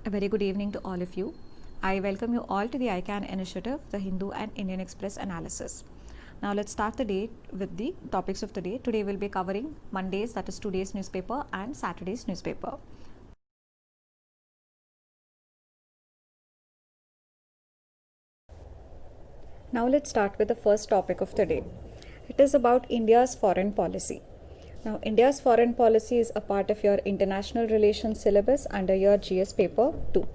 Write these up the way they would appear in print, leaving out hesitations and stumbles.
A very good evening to all of you. I welcome you all to the ICANN initiative, the Hindu and Indian Express analysis. Now let's start the day with the topics of the day. Today we'll be covering Mondays, that is today's newspaper, and Saturday's newspaper. Now let's start with the first topic of the day. It is about India's foreign policy. Now, India's foreign policy is a part of your international relations syllabus under your GS paper 2.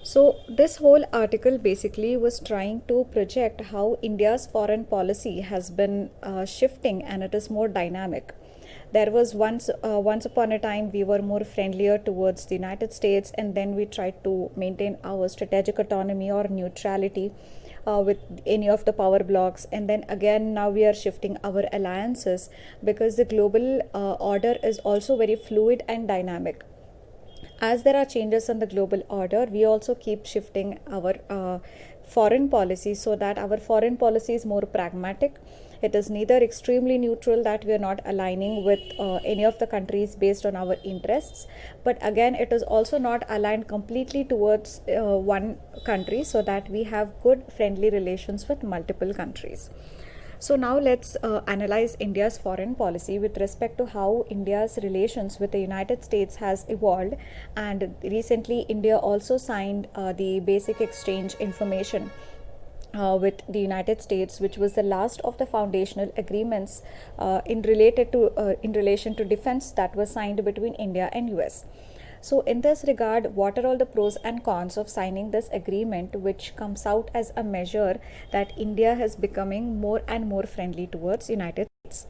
So, this whole article basically was trying to project how India's foreign policy has been shifting and it is more dynamic. There was once upon a time we were more friendlier towards the United States, and then we tried to maintain our strategic autonomy or neutrality with any of the power blocks, and then again now we are shifting our alliances because the global order is also very fluid and dynamic. As there are changes in the global order, we also keep shifting our foreign policy so that our foreign policy is more pragmatic. It is neither extremely neutral, that we are not aligning with any of the countries based on our interests, but again it is also not aligned completely towards one country, so that we have good friendly relations with multiple countries. So now let's analyze India's foreign policy with respect to how India's relations with the United States has evolved. And recently, India also signed the Basic Exchange Information with the United States, which was the last of the foundational agreements in relation to defense that was signed between India and US. So, in this regard, what are all the pros and cons of signing this agreement, which comes out as a measure that India is becoming more and more friendly towards United States?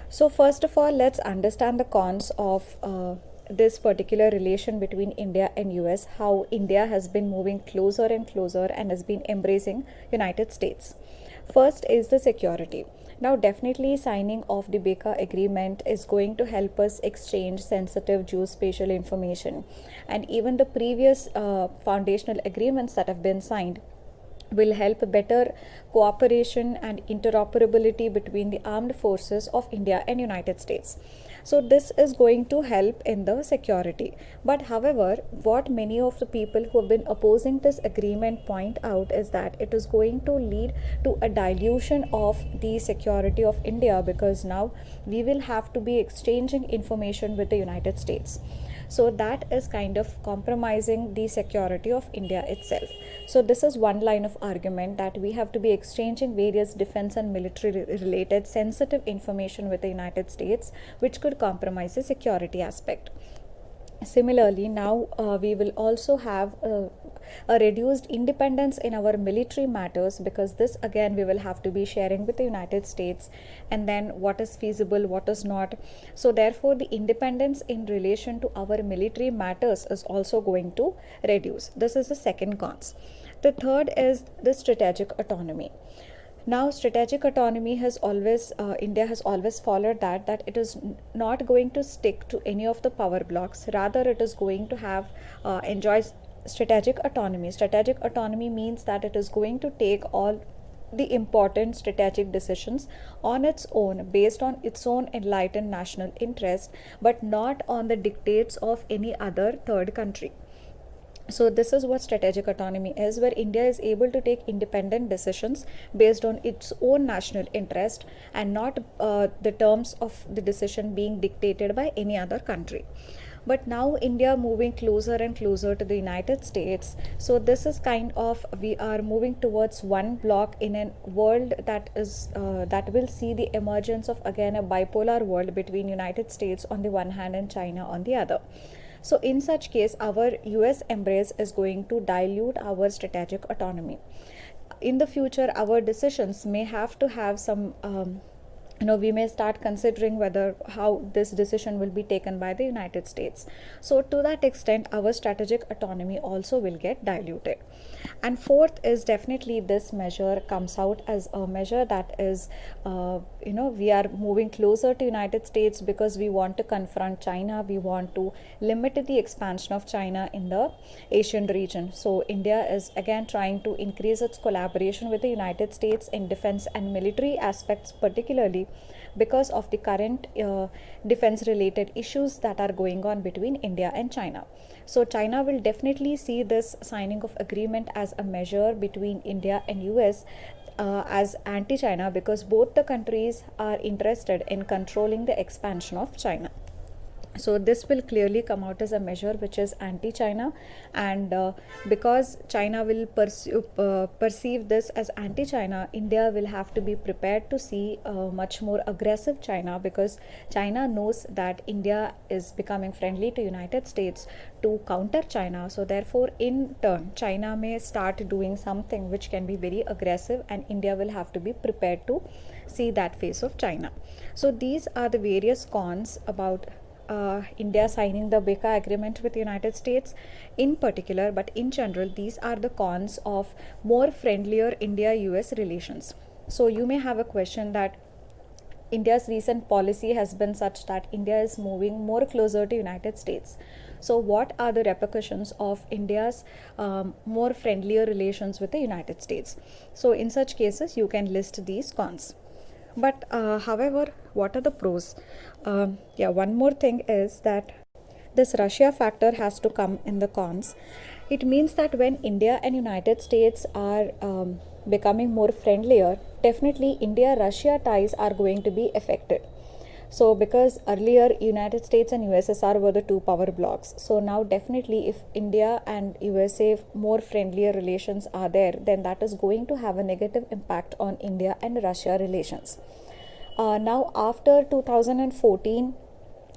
So, first of all, let's understand the cons of this particular relation between India and US, how India has been moving closer and closer and has been embracing United States. First is the security. Now, definitely signing of the BECA agreement is going to help us exchange sensitive geospatial information, and even the previous foundational agreements that have been signed will help better cooperation and interoperability between the armed forces of India and United States. So this is going to help in the security. But however, what many of the people who have been opposing this agreement point out is that it is going to lead to a dilution of the security of India, because now we will have to be exchanging information with the United States. So that is kind of compromising the security of India itself. So this is one line of argument, that we have to be exchanging various defense and military related sensitive information with the United States, which could compromise the security aspect. Similarly, now we will also have a reduced independence in our military matters, because this again we will have to be sharing with the United States, and then what is feasible, what is not. So therefore, the independence in relation to our military matters is also going to reduce. This is the second cons. The third is the strategic autonomy. Now, strategic autonomy has always India has always followed that it is not going to stick to any of the power blocks. Rather, it is going to have enjoy strategic autonomy. Strategic autonomy means that it is going to take all the important strategic decisions on its own, based on its own enlightened national interest, but not on the dictates of any other third country. So this is what strategic autonomy is, where India is able to take independent decisions based on its own national interest, and not the terms of the decision being dictated by any other country. But now India moving closer and closer to the United States. So this is kind of, we are moving towards one block in a world that will see the emergence of again a bipolar world between United States on the one hand and China on the other. So in such case, our US embrace is going to dilute our strategic autonomy. In the future, our decisions may have to have some we may start considering whether how this decision will be taken by the United States. So to that extent, our strategic autonomy also will get diluted. And fourth is definitely, this measure comes out as a measure that is we are moving closer to United States because we want to confront China. We want to limit the expansion of China in the Asian region. So India is again trying to increase its collaboration with the United States in defense and military aspects particularly, because of the current defense related issues that are going on between India and China. So China will definitely see this signing of agreement as a measure between India and US as anti-China, because both the countries are interested in controlling the expansion of China. So this will clearly come out as a measure which is anti-China, and because China will perceive this as anti-China, India will have to be prepared to see much more aggressive China, because China knows that India is becoming friendly to United States to counter China. So therefore, in turn, China may start doing something which can be very aggressive, and India will have to be prepared to see that face of China. So these are the various cons about India signing the BECA agreement with the United States in particular, but in general, these are the cons of more friendlier India-US relations. So you may have a question that India's recent policy has been such that India is moving more closer to United States. So what are the repercussions of India's more friendlier relations with the United States? So in such cases, you can list these cons. But however, what are the pros? One more thing is that this Russia factor has to come in the cons. It means that when India and United States are becoming more friendlier, definitely India-Russia ties are going to be affected. So because earlier United States and USSR were the two power blocks, so now definitely if India and USA more friendlier relations are there, then that is going to have a negative impact on India and Russia relations. Now after 2014,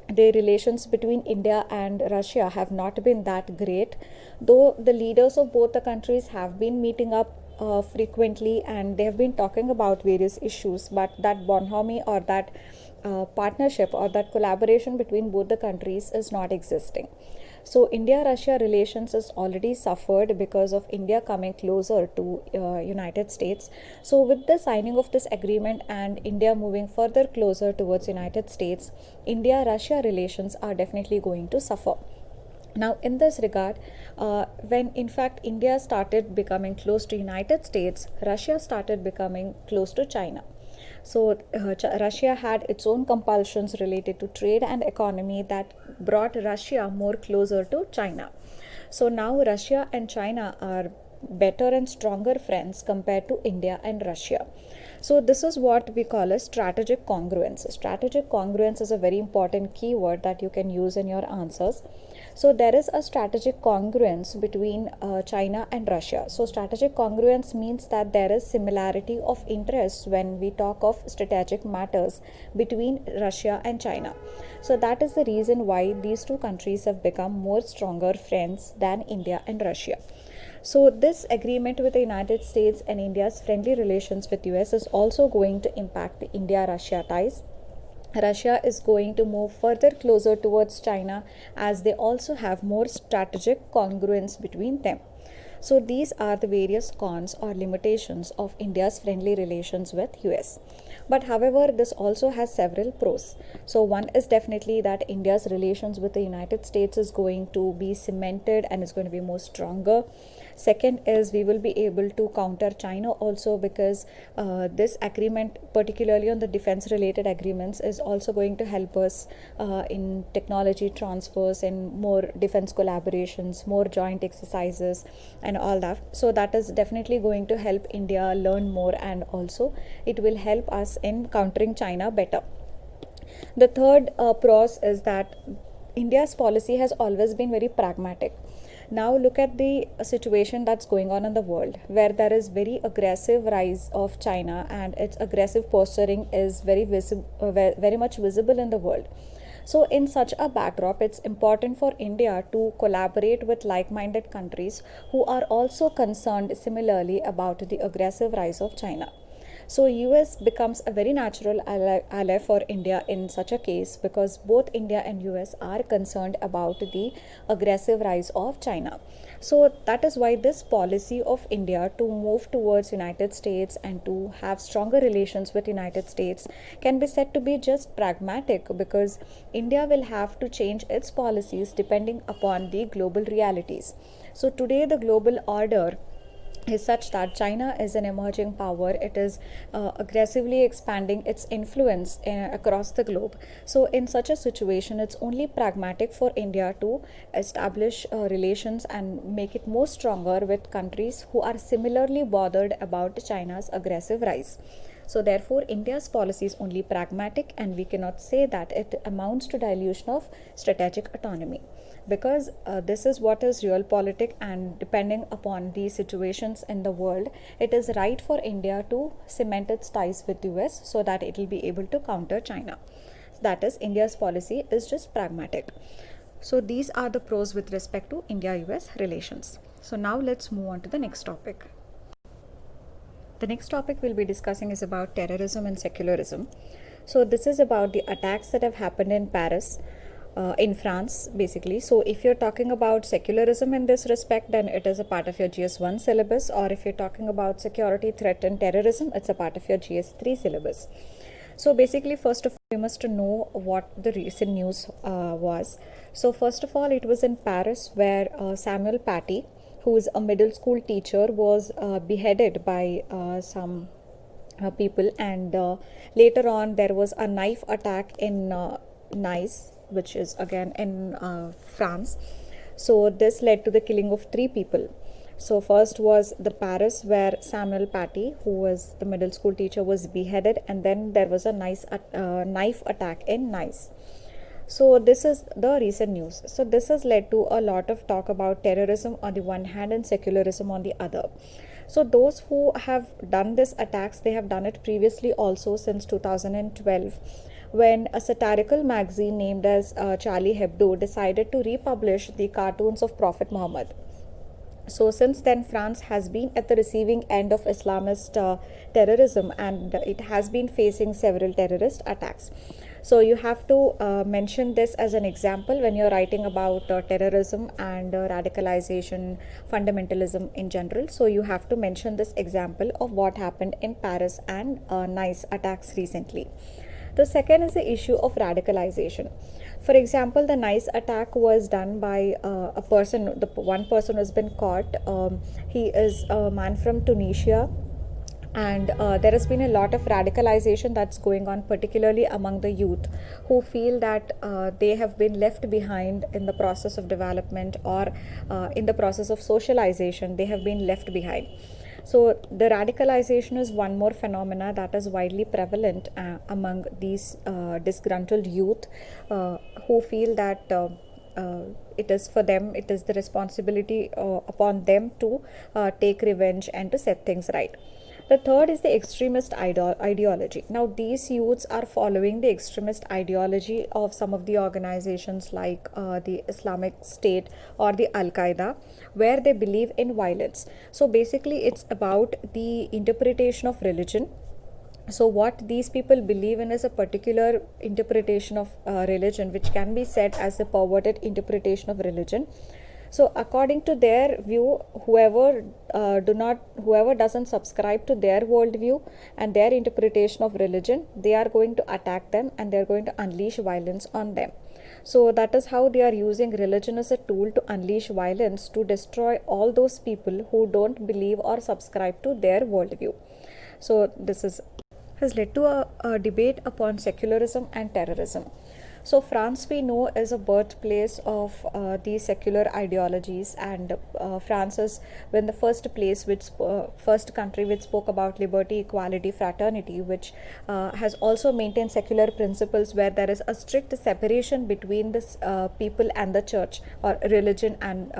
the relations between India and Russia have not been that great, though the leaders of both the countries have been meeting up frequently, and they have been talking about various issues, but that bonhomie or that partnership or that collaboration between both the countries is not existing. So India-Russia relations has already suffered because of India coming closer to United States. So with the signing of this agreement and India moving further closer towards United States, India-Russia relations are definitely going to suffer. Now in this regard, when in fact India started becoming close to United States, Russia started becoming close to China. So Russia had its own compulsions related to trade and economy that brought Russia more closer to China. So now Russia and China are better and stronger friends compared to India and Russia. So this is what we call a strategic congruence. Strategic congruence is a very important keyword that you can use in your answers. So there is a strategic congruence between China and Russia. So strategic congruence means that there is similarity of interests when we talk of strategic matters between Russia and China. So that is the reason why these two countries have become more stronger friends than India and Russia. So this agreement with the United States and India's friendly relations with US is also going to impact the India-Russia ties. Russia is going to move further closer towards China, as they also have more strategic congruence between them. So these are the various cons or limitations of India's friendly relations with US. But however, this also has several pros. So one is definitely that India's relations with the United States is going to be cemented and is going to be more stronger. Second is we will be able to counter China also, because this agreement, particularly on the defense related agreements, is also going to help us in technology transfers and more defense collaborations, more joint exercises and all that. So that is definitely going to help India learn more, and also it will help us in countering China better. The third pros is that India's policy has always been very pragmatic. Now look at the situation that's going on in the world, where there is very aggressive rise of China, and its aggressive posturing is very much visible in the world. So in such a backdrop, it's important for India to collaborate with like-minded countries who are also concerned similarly about the aggressive rise of China. So US becomes a very natural ally for India in such a case, because both India and US are concerned about the aggressive rise of China. So that is why this policy of India to move towards United States and to have stronger relations with United States can be said to be just pragmatic, because India will have to change its policies depending upon the global realities. So today the global order is such that China is an emerging power. It is aggressively expanding its influence across the globe. So, in such a situation, it's only pragmatic for India to establish relations and make it more stronger with countries who are similarly bothered about China's aggressive rise. So, therefore, India's policy is only pragmatic, and we cannot say that it amounts to dilution of strategic autonomy, because this is what is realpolitik, and depending upon the situations in the world, it is right for India to cement its ties with US so that it will be able to counter China. That is, India's policy is just pragmatic. So these are the pros with respect to India-US relations. So now let's move on to the next topic. The next topic we'll be discussing is about terrorism and secularism. So this is about the attacks that have happened in Paris, in France, basically. So if you're talking about secularism in this respect, then it is a part of your GS1 syllabus, or if you're talking about security threat and terrorism, it's a part of your GS3 syllabus. So basically, first of all, we must know what the recent news was. So first of all, it was in Paris where Samuel Paty, who is a middle school teacher, was beheaded by some people, and later on there was a knife attack in Nice, which is again in France. So this led to the killing of 3 people. So first was the Paris, where Samuel Paty, who was the middle school teacher, was beheaded, and then there was a knife attack in Nice. So this is the recent news. So this has led to a lot of talk about terrorism on the one hand and secularism on the other. So those who have done these attacks, they have done it previously also since 2012, when a satirical magazine named as Charlie Hebdo decided to republish the cartoons of Prophet Muhammad. So since then, France has been at the receiving end of Islamist terrorism, and it has been facing several terrorist attacks. So you have to mention this as an example when you're writing about terrorism and radicalization, fundamentalism in general. So you have to mention this example of what happened in Paris and Nice attacks recently. The second is the issue of radicalization. For example, the Nice attack was done by a person. The one person has been caught. He is a man from Tunisia, and there has been a lot of radicalization that's going on, particularly among the youth, who feel that they have been left behind in the process of development, or in the process of socialization they have been left behind. So the radicalization is one more phenomena that is widely prevalent among these disgruntled youth, who feel that it is for them, it is the responsibility upon them to take revenge and to set things right. The third is the extremist ideology. Now, these youths are following the extremist ideology of some of the organizations like the Islamic State or the Al Qaeda, where they believe in violence. So, basically, it's about the interpretation of religion. So what these people believe in is a particular interpretation of religion, which can be said as a perverted interpretation of religion. So according to their view, whoever doesn't subscribe to their worldview and their interpretation of religion, they are going to attack them, and they are going to unleash violence on them. So that is how they are using religion as a tool to unleash violence, to destroy all those people who don't believe or subscribe to their worldview. So this has led to a debate upon secularism and terrorism. So France, we know, is a birthplace of these secular ideologies, and France has been the first country which spoke about liberty, equality, fraternity, which has also maintained secular principles, where there is a strict separation between this people and the church, or religion and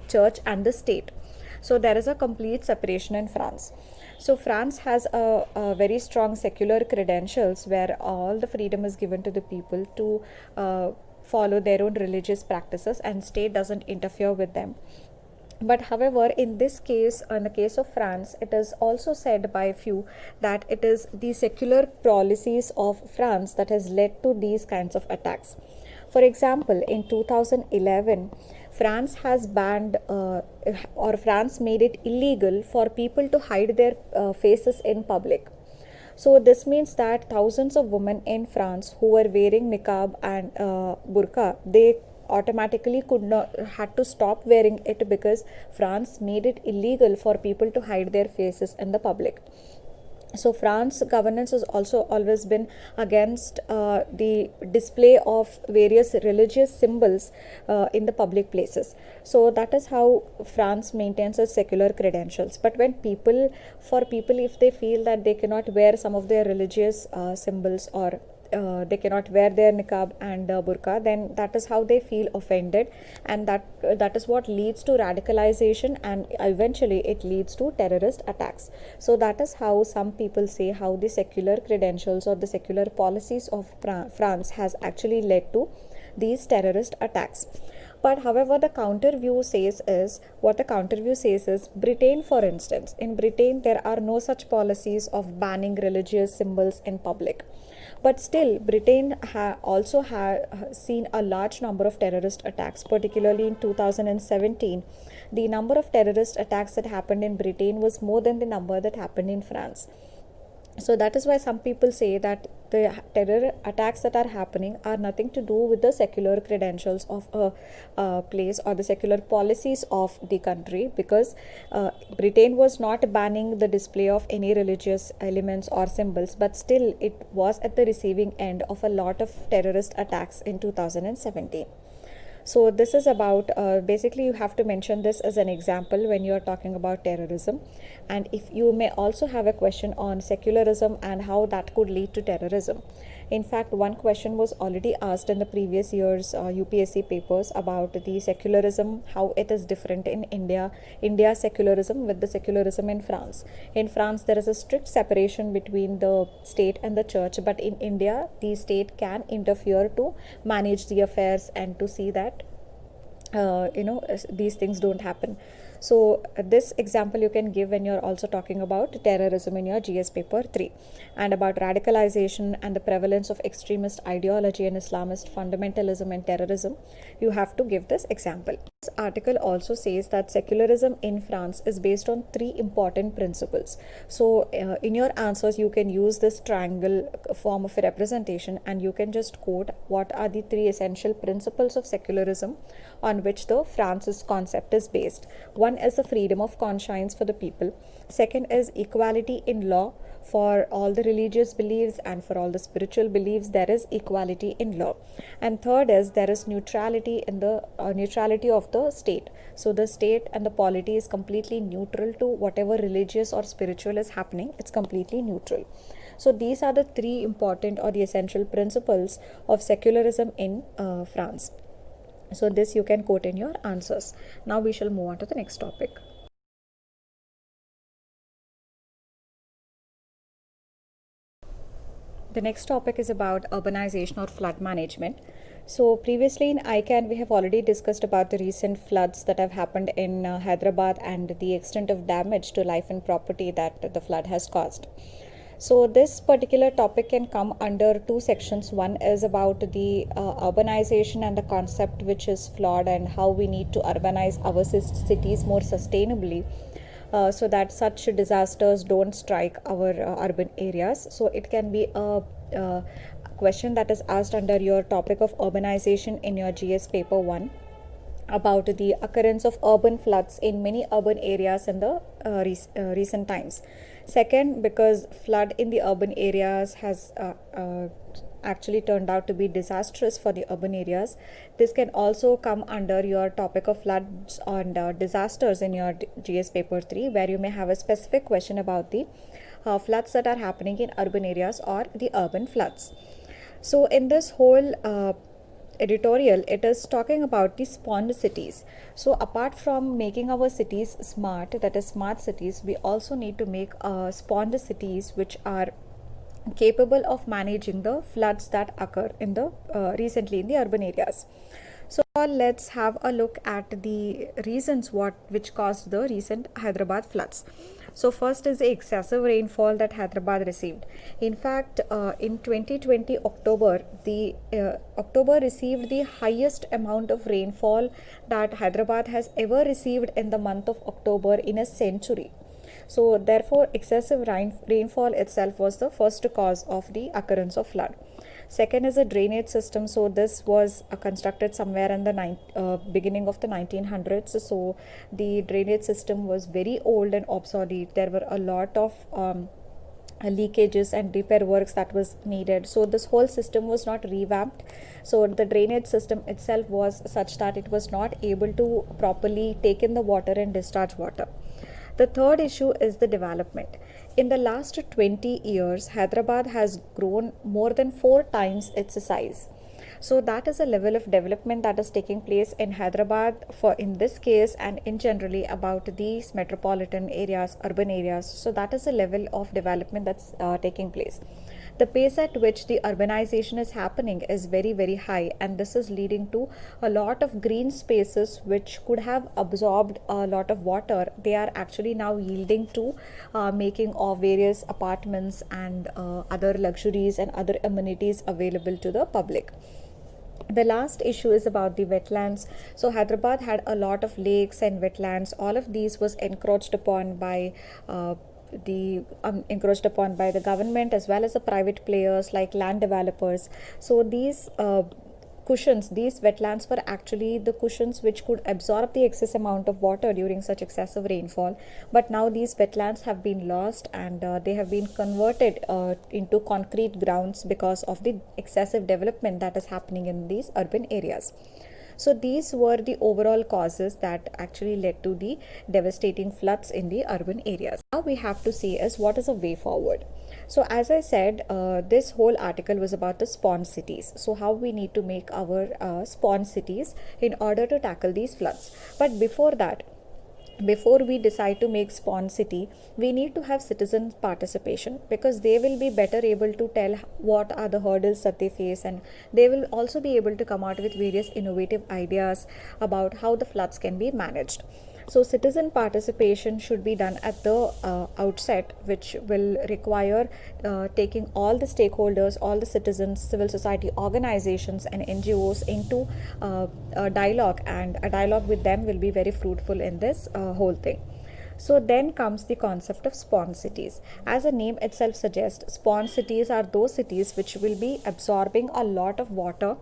church and the state. So there is a complete separation in France. So France has a very strong secular credentials, where all the freedom is given to the people to follow their own religious practices, and state doesn't interfere with them. But however, in this case, in the case of France, it is also said by a few that it is the secular policies of France that has led to these kinds of attacks. For example, in 2011, France has banned or France made it illegal for people to hide their faces in public. So this means that thousands of women in France who were wearing niqab and burqa, they automatically could not had to stop wearing it because France made it illegal for people to hide their faces in the public. So France governance has also always been against the display of various religious symbols in the public places. So that is how France maintains its secular credentials. But when for people, if they feel that they cannot wear some of their religious symbols, or they cannot wear their niqab and burqa, then that is how they feel offended, and that is what leads to radicalization, and eventually it leads to terrorist attacks. So that is how some people say how the secular credentials or the secular policies of France has actually led to these terrorist attacks. But however, the counter view says is Britain, for instance. In Britain, there are no such policies of banning religious symbols in public. But still, Britain also seen a large number of terrorist attacks, particularly in 2017. The number of terrorist attacks that happened in Britain was more than the number that happened in France. So that is why some people say that the terror attacks that are happening are nothing to do with the secular credentials of a place or the secular policies of the country, because Britain was not banning the display of any religious elements or symbols, but still it was at the receiving end of a lot of terrorist attacks in 2017. So this is about basically you have to mention this as an example when you are talking about terrorism. And if you may also have a question on secularism and how that could lead to terrorism. In fact, one question was already asked in the previous year's UPSC papers about the secularism, how it is different in India's secularism with the secularism in France. In France, there is a strict separation between the state and the church, but in India, the state can interfere to manage the affairs and to see that these things don't happen. So this example you can give when you're also talking about terrorism in your GS paper 3, and about radicalization and the prevalence of extremist ideology and Islamist fundamentalism and terrorism. You have to give this example. This article also says that secularism in France is based on 3 important principles. So in your answers you can use this triangle form of a representation, and you can just quote what are the 3 essential principles of secularism on which the France's concept is based. One is the freedom of conscience for the people. Second is equality in law for all the religious beliefs and for all the spiritual beliefs. There is equality in law. And third is there is neutrality in the neutrality of the state. So the state and the polity is completely neutral to whatever religious or spiritual is happening. It's completely neutral. So these are the 3 important or the essential principles of secularism in France. So this you can quote in your answers. Now we shall move on to the next topic. The next topic is about urbanization or flood management. So previously in ICANN we have already discussed about the recent floods that have happened in Hyderabad and the extent of damage to life and property that the flood has caused. So this particular topic can come under 2 sections. One is about the urbanization and the concept which is flawed, and how we need to urbanize our cities more sustainably so that such disasters don't strike our urban areas. So it can be a question that is asked under your topic of urbanization in your GS paper 1, about the occurrence of urban floods in many urban areas in the recent times. Second, because flood in the urban areas has actually turned out to be disastrous for the urban areas. This can also come under your topic of floods and disasters in your GS paper 3, where you may have a specific question about the floods that are happening in urban areas or the urban floods. So in this whole editorial, it is talking about the spawned cities. So apart from making our cities smart, that is smart cities, we also need to make spawned cities which are capable of managing the floods that occur in the recently in the urban areas. So let's have a look at the reasons which caused the recent Hyderabad floods. So first is the excessive rainfall that Hyderabad received. In fact, in 2020 October, October received the highest amount of rainfall that Hyderabad has ever received in the month of October in a century. So therefore, excessive rainfall itself was the first cause of the occurrence of flood. Second is a drainage system. So this was constructed somewhere in the beginning of the 1900s. So the drainage system was very old and obsolete. There were a lot of leakages and repair works that was needed, so this whole system was not revamped. So the drainage system itself was such that it was not able to properly take in the water and discharge water. The third issue is the development. In the last 20 years, Hyderabad has grown more than 4 times its size. So that is a level of development that is taking place in Hyderabad for in this case and in generally about these metropolitan areas, urban areas. So that is a level of development that's taking place. The pace at which the urbanization is happening is very, very high, and this is leading to a lot of green spaces which could have absorbed a lot of water. They are actually now yielding to making of various apartments and other luxuries and other amenities available to the public. The last issue is about the wetlands. So Hyderabad had a lot of lakes and wetlands. All of these was encroached upon by the government as well as the private players like land developers. So these these wetlands were actually the cushions which could absorb the excess amount of water during such excessive rainfall. But now these wetlands have been lost, and they have been converted into concrete grounds because of the excessive development that is happening in these urban areas. So these were the overall causes that actually led to the devastating floods in the urban areas. Now we have to see is what is a way forward. So as I said, this whole article was about the spawn cities. So how we need to make our spawn cities in order to tackle these floods. But before that, before we decide to make spawn city, we need to have citizen participation, because they will be better able to tell what are the hurdles that they face, and they will also be able to come out with various innovative ideas about how the floods can be managed. So citizen participation should be done at the outset, which will require taking all the stakeholders, all the citizens, civil society organizations and NGOs into a dialogue, and a dialogue with them will be very fruitful in this whole thing. So then comes the concept of spawn cities. As the name itself suggests, spawn cities are those cities which will be absorbing a lot of water,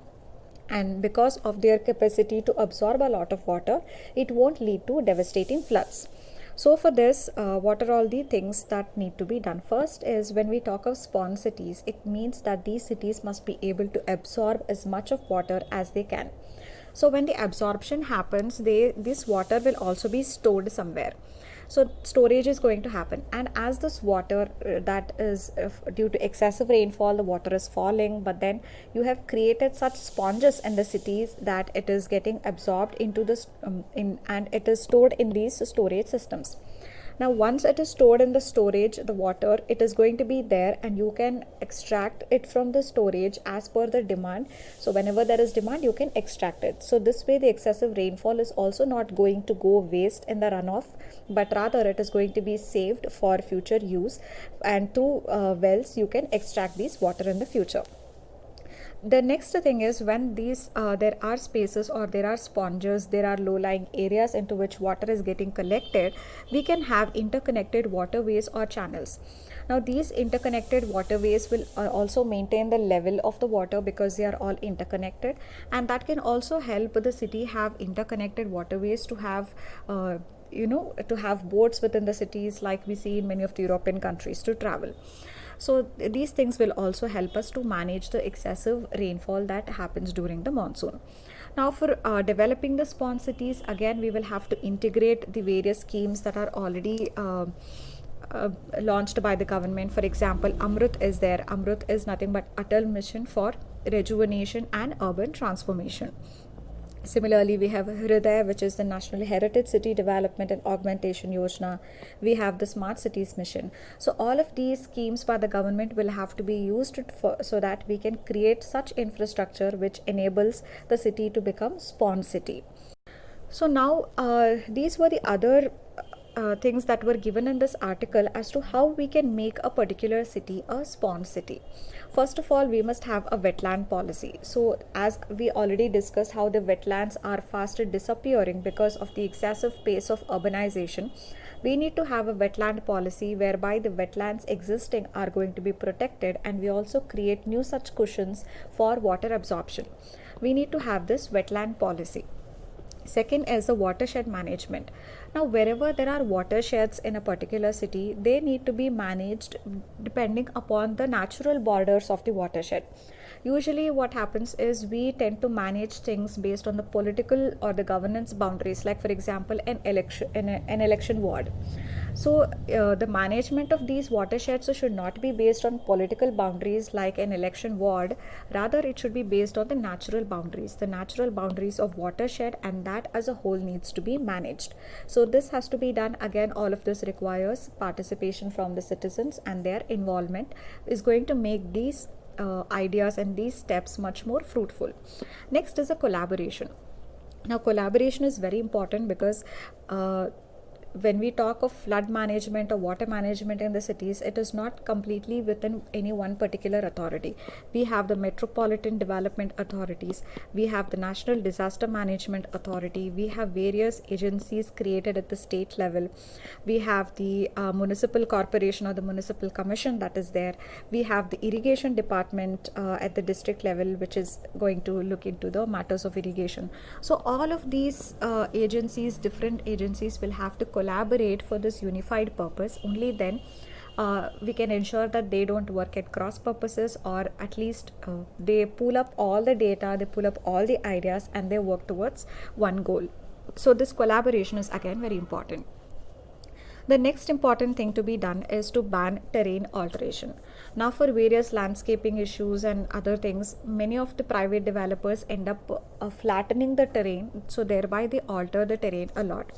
and because of their capacity to absorb a lot of water, it won't lead to devastating floods. So for this, what are all the things that need to be done? First is, when we talk of spawn cities, it means that these cities must be able to absorb as much of water as they can. So when the absorption happens, this water will also be stored somewhere. So storage is going to happen, and as this water that is due to excessive rainfall, the water is falling, but then you have created such sponges in the cities that it is getting absorbed into this and it is stored in these storage systems. Now once it is stored in the storage, the water, it is going to be there, and you can extract it from the storage as per the demand. So whenever there is demand, you can extract it. So this way the excessive rainfall is also not going to go waste in the runoff, but rather it is going to be saved for future use, and through wells you can extract this water in the future. The next thing is, when these there are spaces or there are sponges, there are low-lying areas into which water is getting collected, we can have interconnected waterways or channels. Now these interconnected waterways will also maintain the level of the water, because they are all interconnected, and that can also help the city have interconnected waterways to have to have boats within the cities, like we see in many of the European countries, to travel. So these things will also help us to manage the excessive rainfall that happens during the monsoon. Now for developing the spawn cities, again we will have to integrate the various schemes that are already launched by the government. For example, Amrut is there. Amrut is nothing but Atal Mission for Rejuvenation and Urban Transformation. Similarly, we have Hriday, which is the National Heritage City Development and Augmentation Yojana. We have the Smart Cities Mission. So all of these schemes by the government will have to be used so that we can create such infrastructure which enables the city to become spawn city. So now these were the other things that were given in this article as to how we can make a particular city a spawn city. First of all, we must have a wetland policy. So as we already discussed how the wetlands are faster disappearing because of the excessive pace of urbanization, we need to have a wetland policy whereby the wetlands existing are going to be protected, and we also create new such cushions for water absorption. We need to have this wetland policy. Second is the watershed management. Now, wherever there are watersheds in a particular city, they need to be managed depending upon the natural borders of the watershed. Usually what happens is we tend to manage things based on the political or the governance boundaries, like for example an election ward. So the management of these watersheds should not be based on political boundaries like an election ward. Rather, it should be based on the natural boundaries of watershed, and that as a whole needs to be managed. So this has to be done. Again, all of this requires participation from the citizens, and their involvement is going to make these ideas and these steps much more fruitful. Next is a collaboration. Now, collaboration is very important because when we talk of flood management or water management in the cities, it is not completely within any one particular authority. We have the Metropolitan Development Authorities, we have the National Disaster Management Authority, we have various agencies created at the state level, we have the municipal corporation or the municipal commission that is there, we have the irrigation department at the district level, which is going to look into the matters of irrigation. So all of these different agencies will have to collaborate for this unified purpose. Only then we can ensure that they don't work at cross purposes, or at least they pull up all the data, they pull up all the ideas, and they work towards one goal. So this collaboration is again very important. The next important thing to be done is to ban terrain alteration. Now, for various landscaping issues and other things, many of the private developers end up flattening the terrain, so thereby they alter the terrain a lot.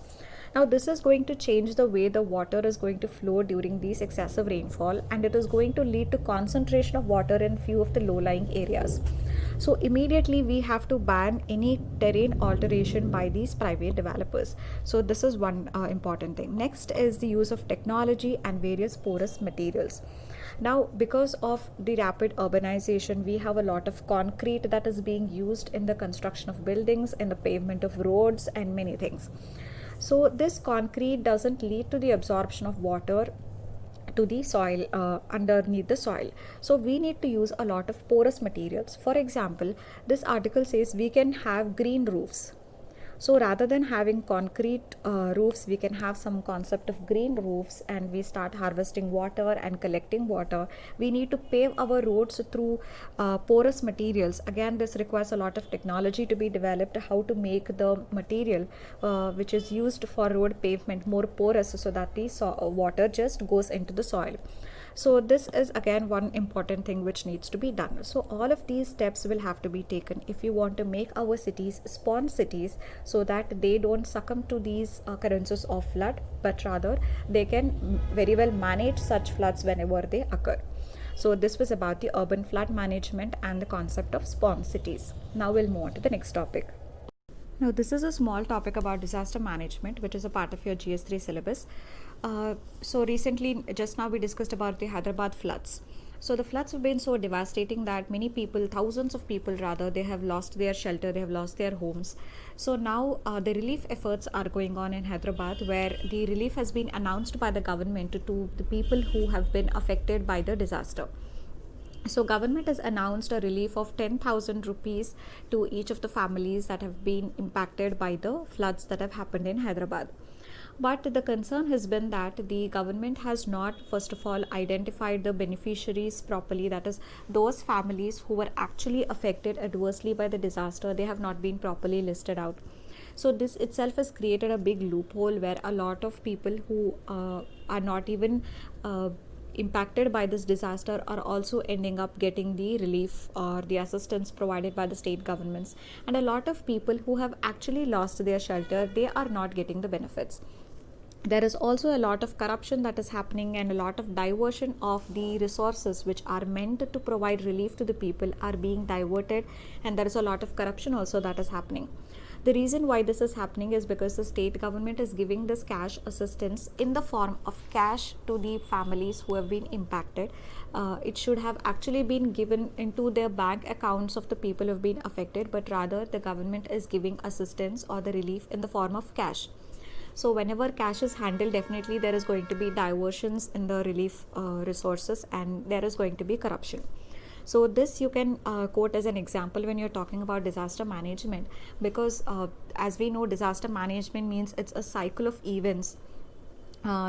Now, this is going to change the way the water is going to flow during these excessive rainfall, and it is going to lead to concentration of water in few of the low-lying areas. So immediately we have to ban any terrain alteration by these private developers. So this is one important thing. Next is the use of technology and various porous materials. Now, because of the rapid urbanization, we have a lot of concrete that is being used in the construction of buildings, in the pavement of roads, and many things. So this concrete doesn't lead to the absorption of water to the soil, underneath the soil. So we need to use a lot of porous materials. For example, this article says we can have green roofs. So rather than having concrete roofs, we can have some concept of green roofs, and we start harvesting water and collecting water. We need to pave our roads through porous materials. Again, this requires a lot of technology to be developed, how to make the material which is used for road pavement more porous, so that the water just goes into the soil. So this is again one important thing which needs to be done. So all of these steps will have to be taken if you want to make our cities spawn cities, so that they don't succumb to these occurrences of flood, but rather they can very well manage such floods whenever they occur. So this was about the urban flood management and the concept of spawn cities. Now we'll move on to the next topic. Now, this is a small topic about disaster management, which is a part of your GS3 syllabus. So recently, just now we discussed about the Hyderabad floods. So the floods have been so devastating that many people, thousands of people rather, they have lost their shelter, they have lost their homes. So now the relief efforts are going on in Hyderabad, where the relief has been announced by the government to the people who have been affected by the disaster. So government has announced a relief of 10,000 rupees to each of the families that have been impacted by the floods that have happened in Hyderabad. But the concern has been that the government has not, first of all, identified the beneficiaries properly. That is, those families who were actually affected adversely by the disaster, they have not been properly listed out. So this itself has created a big loophole where a lot of people who are not even impacted by this disaster are also ending up getting the relief or the assistance provided by the state governments, and a lot of people who have actually lost their shelter, they are not getting the benefits. There is also a lot of corruption that is happening, and a lot of diversion of the resources which are meant to provide relief to the people are being diverted, and there is a lot of corruption also that is happening. The reason why this is happening is because the state government is giving this cash assistance in the form of cash to the families who have been impacted. It should have actually been given into their bank accounts of the people who have been affected, but rather the government is giving assistance or the relief in the form of cash. So whenever cash is handled, definitely there is going to be diversions in the relief resources, and there is going to be corruption. So this you can quote as an example when you're talking about disaster management, because as we know, disaster management means it's a cycle of events,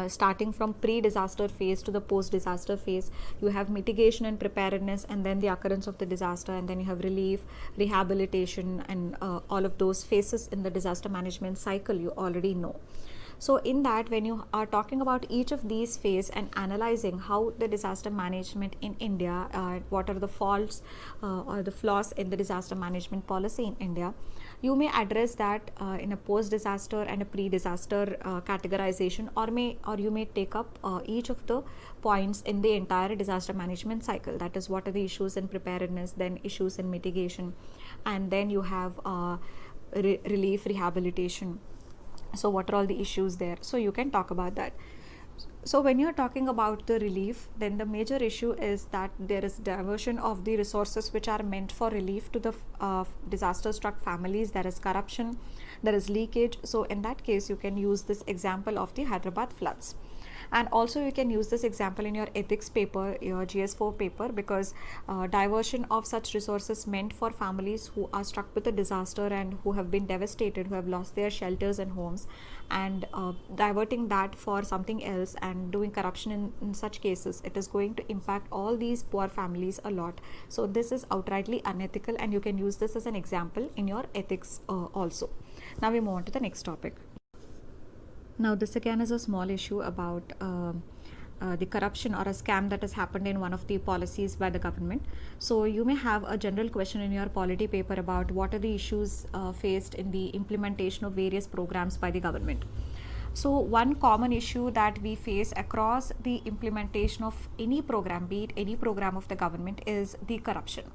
starting from pre-disaster phase to the post-disaster phase. You have mitigation and preparedness, and then the occurrence of the disaster, and then you have relief, rehabilitation, and all of those phases in the disaster management cycle you already know. So in that, when you are talking about each of these phases and analyzing how the disaster management in India, what are the faults or the flaws in the disaster management policy in India, you may address that in a post-disaster and a pre-disaster categorization, or you may take up each of the points in the entire disaster management cycle. That is, what are the issues in preparedness, then issues in mitigation, and then you have relief, rehabilitation. So what are all the issues there? So you can talk about that. So when you're talking about the relief, then the major issue is that there is diversion of the resources which are meant for relief to the disaster struck families. There is corruption, there is leakage. So in that case, you can use this example of the Hyderabad floods. And also you can use this example in your ethics paper, your GS4 paper, because diversion of such resources meant for families who are struck with a disaster and who have been devastated, who have lost their shelters and homes, and diverting that for something else and doing corruption in such cases, it is going to impact all these poor families a lot. So this is outrightly unethical, and you can use this as an example in your ethics also. Now we move on to the next topic. Now this again is a small issue about the corruption or a scam that has happened in one of the policies by the government. So you may have a general question in your polity paper about what are the issues faced in the implementation of various programs by the government. So one common issue that we face across the implementation of any program, be it any program of the government, is the corruption.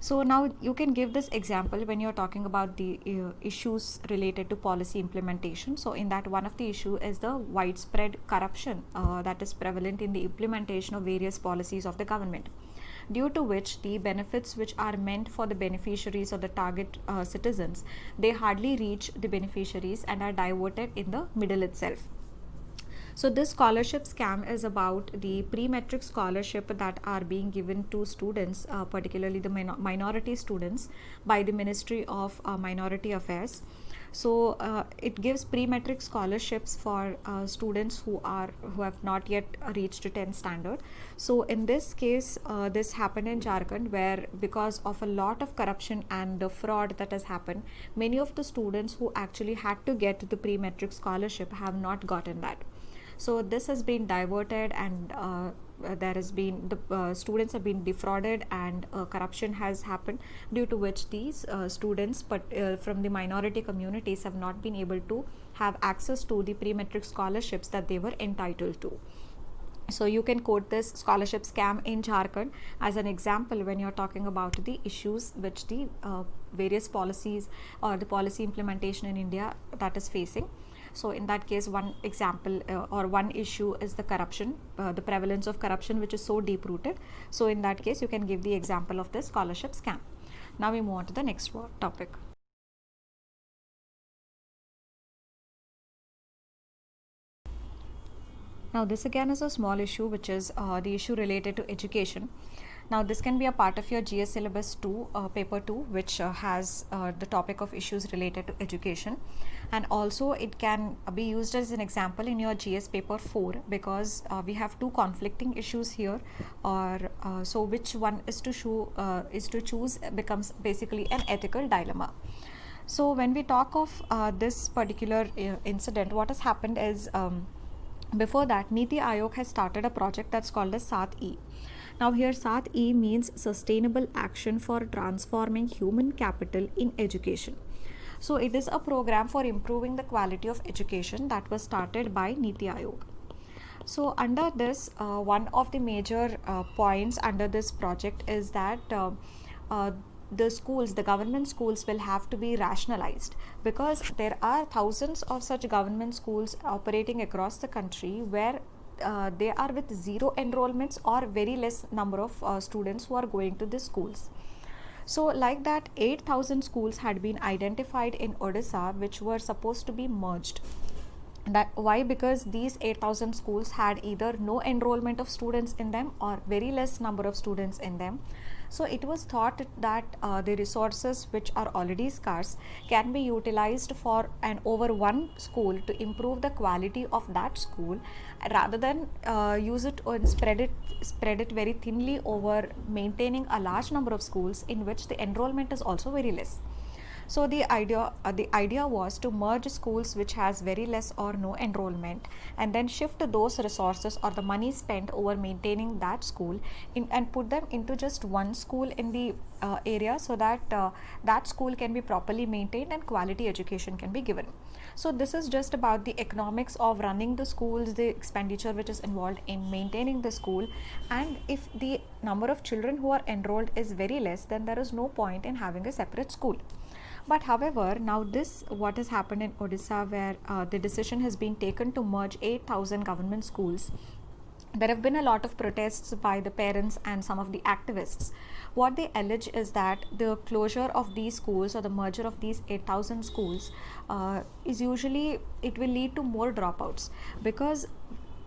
So now you can give this example when you're talking about the issues related to policy implementation. So in that, one of the issue is the widespread corruption that is prevalent in the implementation of various policies of the government, due to which the benefits which are meant for the beneficiaries or the target citizens, they hardly reach the beneficiaries and are diverted in the middle itself. So this scholarship scam is about the pre-metric scholarship that are being given to students, particularly the minority students, by the Ministry of Minority Affairs. So it gives pre-metric scholarships for students who have not yet reached 10th standard. So in this case, this happened in Jharkhand, where because of a lot of corruption and the fraud that has happened, many of the students who actually had to get the pre-metric scholarship have not gotten that. So this has been diverted, and there has been the students have been defrauded, and corruption has happened, due to which these students from the minority communities have not been able to have access to the pre-metric scholarships that they were entitled to. So you can quote this scholarship scam in Jharkhand as an example when you're talking about the issues which the various policies or the policy implementation in India that is facing. So in that case, one example or one issue is the corruption, the prevalence of corruption, which is so deep rooted. So in that case, you can give the example of the scholarship scam. Now we move on to the next topic. Now this again is a small issue, which is the issue related to education. Now this can be a part of your GS syllabus 2, paper 2, which has the topic of issues related to education, and also it can be used as an example in your GS paper 4, because we have two conflicting issues here, or so which one is to choose becomes basically an ethical dilemma. So when we talk of this particular incident, what has happened is, before that, Niti Aayog has started a project that's called as SAT-E. Now here SAT-E means Sustainable Action for Transforming Human Capital in Education. So it is a program for improving the quality of education that was started by Niti Aayog. So under this, one of the major points under this project is that the schools, the government schools, will have to be rationalized, because there are thousands of such government schools operating across the country where they are with zero enrollments or very less number of students who are going to the schools. So, like that, 8,000 schools had been identified in Odisha which were supposed to be merged. That why? Because these 8,000 schools had either no enrollment of students in them or very less number of students in them. So it was thought that the resources which are already scarce can be utilized for an over one school to improve the quality of that school, rather than use it or spread it very thinly over maintaining a large number of schools in which the enrollment is also very less. So the idea was to merge schools which has very less or no enrollment, and then shift those resources or the money spent over maintaining that school and put them into just one school in the area, so that that school can be properly maintained and quality education can be given. So this is just about the economics of running the schools, the expenditure which is involved in maintaining the school, and if the number of children who are enrolled is very less, then there is no point in having a separate school. But however, now this what has happened in Odisha, where the decision has been taken to merge 8,000 government schools. There have been a lot of protests by the parents and some of the activists. What they allege is that the closure of these schools or the merger of these 8,000 schools is usually, it will lead to more dropouts, because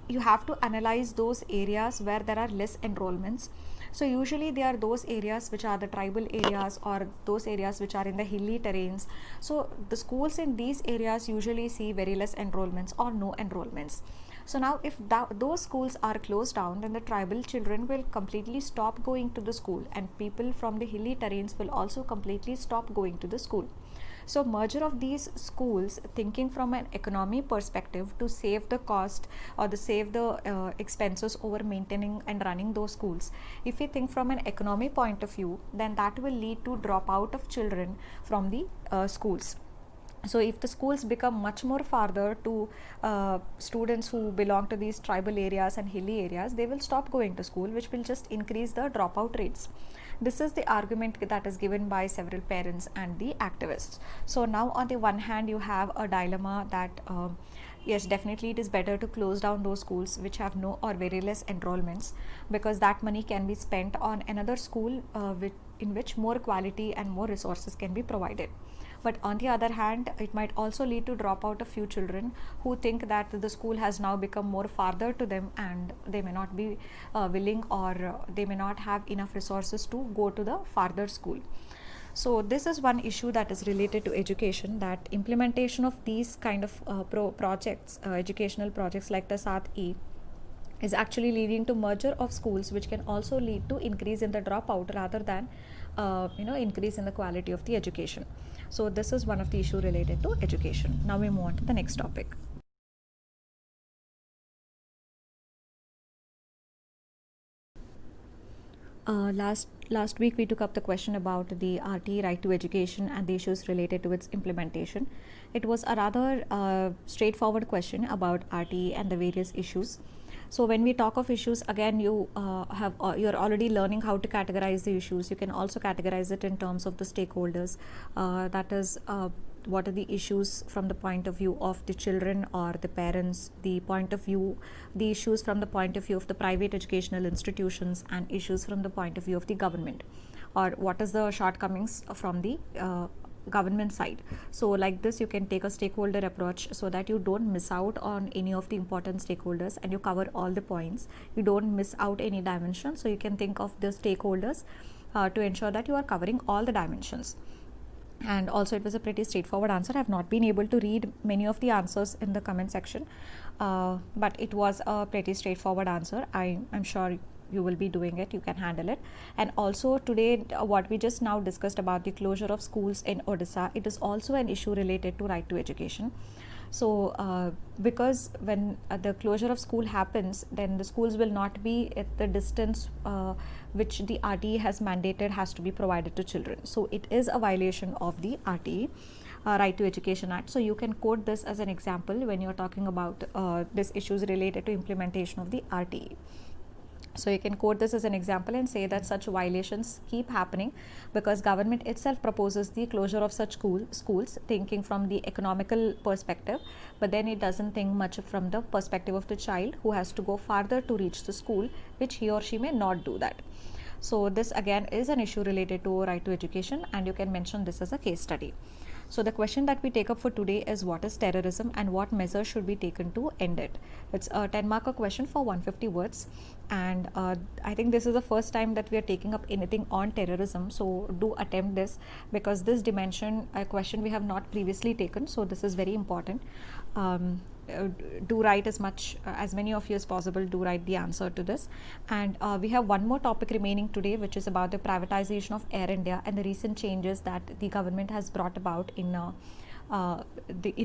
you have to analyze those areas where there are less enrollments. So usually they are those areas which are the tribal areas or those areas which are in the hilly terrains. So the schools in these areas usually see very less enrollments or no enrollments. So now if those schools are closed down, then the tribal children will completely stop going to the school, and people from the hilly terrains will also completely stop going to the school. So merger of these schools, thinking from an economy perspective to save the cost or the save the expenses over maintaining and running those schools, if we think from an economy point of view, then that will lead to dropout of children from the schools. So if the schools become much more farther to students who belong to these tribal areas and hilly areas, they will stop going to school, which will just increase the dropout rates. This is the argument that is given by several parents and the activists. So now on the one hand, you have a dilemma that yes, definitely it is better to close down those schools which have no or very less enrollments, because that money can be spent on another school in which more quality and more resources can be provided. But on the other hand, it might also lead to dropout of few children who think that the school has now become more farther to them, and they may not be willing, or they may not have enough resources to go to the farther school. So this is one issue that is related to education, that implementation of these kind of projects, educational projects like the SAT-E, is actually leading to merger of schools, which can also lead to increase in the dropout rather than increase in the quality of the education. So this is one of the issue related to education. Now we move on to the next topic. Last week we took up the question about the RT, right to education, and the issues related to its implementation. It was a rather straightforward question about RT and the various issues. So when we talk of issues, again, you're already learning how to categorize the issues. You can also categorize it in terms of the stakeholders. That is, what are the issues from the point of view of the children or the parents, the issues from the point of view of the private educational institutions, and issues from the point of view of the government, or what is the shortcomings from the government side. So like this, you can take a stakeholder approach so that you don't miss out on any of the important stakeholders and you cover all the points. You don't miss out any dimension. So you can think of the stakeholders to ensure that you are covering all the dimensions. And also it was a pretty straightforward answer. I have not been able to read many of the answers in the comment section, but it was a pretty straightforward answer. I'm sure you will be doing it, you can handle it. And also today, what we just now discussed about the closure of schools in Odisha, it is also an issue related to right to education. So because when the closure of school happens, then the schools will not be at the distance which the RTE has mandated has to be provided to children. So it is a violation of the RTE, Right to Education Act. So you can quote this as an example when you're talking about these issues related to implementation of the RTE. So you can quote this as an example and say that such violations keep happening because government itself proposes the closure of such schools thinking from the economical perspective, but then it doesn't think much from the perspective of the child who has to go farther to reach the school, which he or she may not do that. So this again is an issue related to right to education, and you can mention this as a case study. So the question that we take up for today is, what is terrorism and what measures should be taken to end it? It's a 10 marker question for 150 words, and I think this is the first time that we are taking up anything on terrorism, so do attempt this because this dimension a question we have not previously taken, so this is very important. Do write as many of you as possible, do write the answer to this. And we have one more topic remaining today, which is about the privatization of Air India and the recent changes that the government has brought about in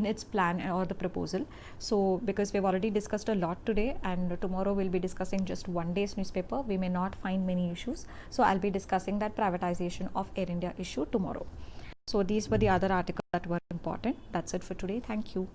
its plan or the proposal. So because we've already discussed a lot today, and tomorrow we'll be discussing just one day's newspaper, we may not find many issues, so I'll be discussing that privatization of Air India issue tomorrow. So these were the other articles that were important. That's it for today. Thank you.